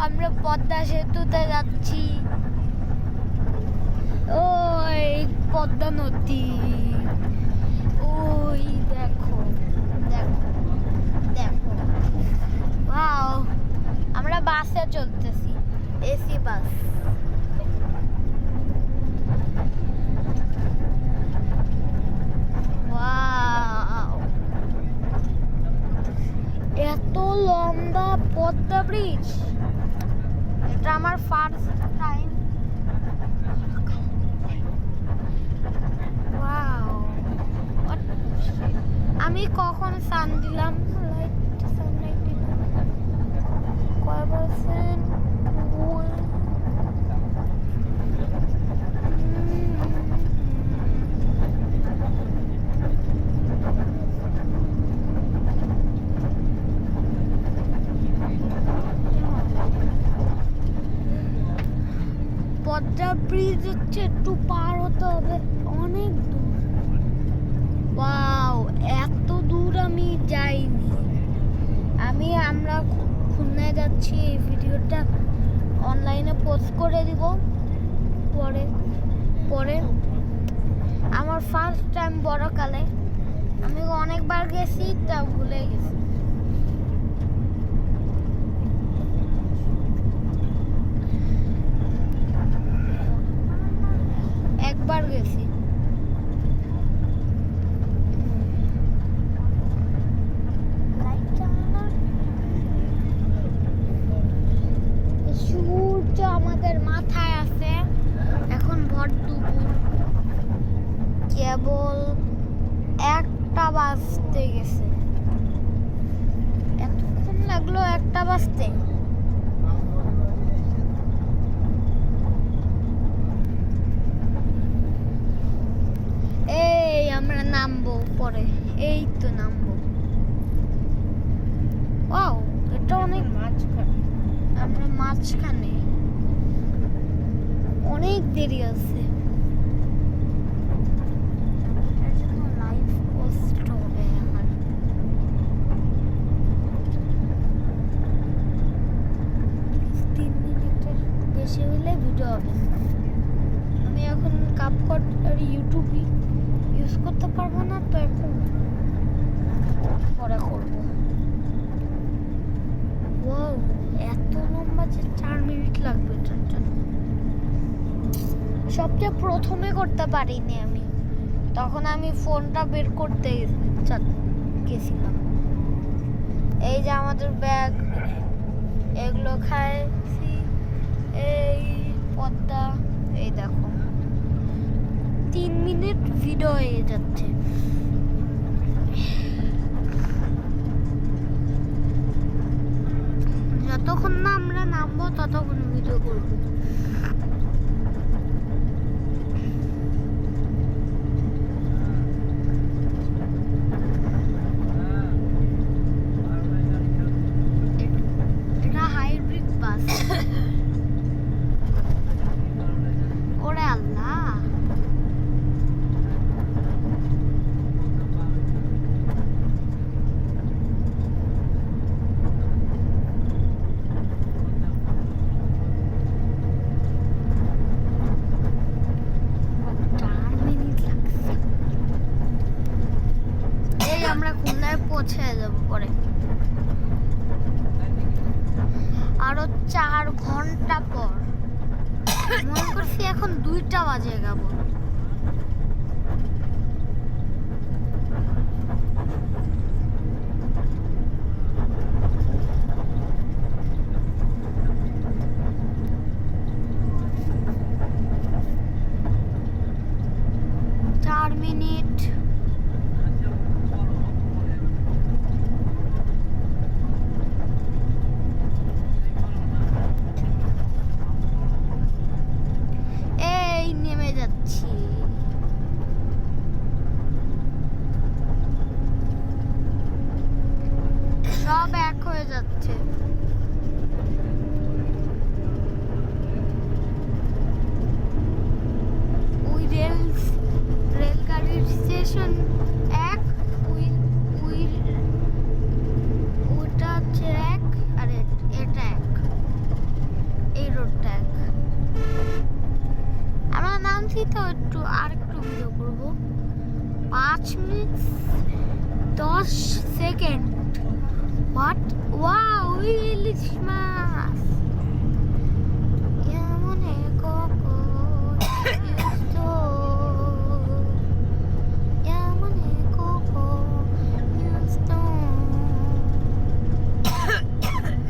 আমরা পদ্মা সেতুতে যাচ্ছি। ওই পদ্মা নদী, ওই দেখো দেখো দেখো। ওয়াও, আমরা বাসে চলতেছি, এসি বাস। ওয়াও, এত লম্বা পদ্মা ব্রিজ, এটা আমার ফার্স্ট টাইম। ওয়াও, আমি কখন সান দিলাম, সানলাইট দিলাম কয় পার্সেন্ট? পদ্মা ব্রিজ হচ্ছে একটু পার হতে হবে, অনেক দূর। ওয়াও, এত দূর আমি যাইনি। আমরা খুলনায় যাচ্ছি, এই ভিডিওটা অনলাইনে পোস্ট করে দিব পরে পরে। আমার ফার্স্ট টাইম বড়কালে, আমি অনেকবার গেছি, তা ভুলে গেছি। একবার গেছি। সূর্য আমাদের মাথায় আছে, এখন ভর দুপুর, কেবল 1টা বাজতে গেছে। এতক্ষণ লাগলো 1টা বাজতে। এই আমরা নামবো পরে, এই তো নামবো। ওয়াও, এটা অনেক মাঝখানে, আমরা মাঝখানে, অনেক দেরি আছে। লাইভ পোস্ট হবে আমার। তিন মিনিটের বেশি হলে ভিডিও হবে। আমি এখন কাপকট আর ইউটিউব ইউজ করতে পারবো না, তো এখন পরে করবো। ওয়াও, এত লম্বা যে 4 মিনিট লাগবে এটার জন্য। সবচেয়ে প্রথমে করতে পারিনি আমি, তখন আমি ফোনটা বের করতে গেছিলাম। এই যে আমাদের ব্যাগ, এগুলো খাইছি, এই পদ্মা, এই দেখো 3 মিনিট ভিডিও হয়ে যাচ্ছে। যতক্ষণ না আমরা নামবো ততক্ষণ ভিডিও করবো। এটা হাইব্রিড বাস। ওরে আল্লাহ, আমরা খুলনায় পৌঁছে যাবো পরে। আরো 4 ঘন্টা পর। মনে করছি এখন 2টা বাজে যাবো। মিনিট। নেমে যাচ্ছি। সব এক হয়ে যাচ্ছে। ওই রেলগাড়ির দেখি তো আর একটু ভিডিও করব 5 মিনিট 10 সেকেন্ড হোয়াট ওয়াও ইলিশ মাছ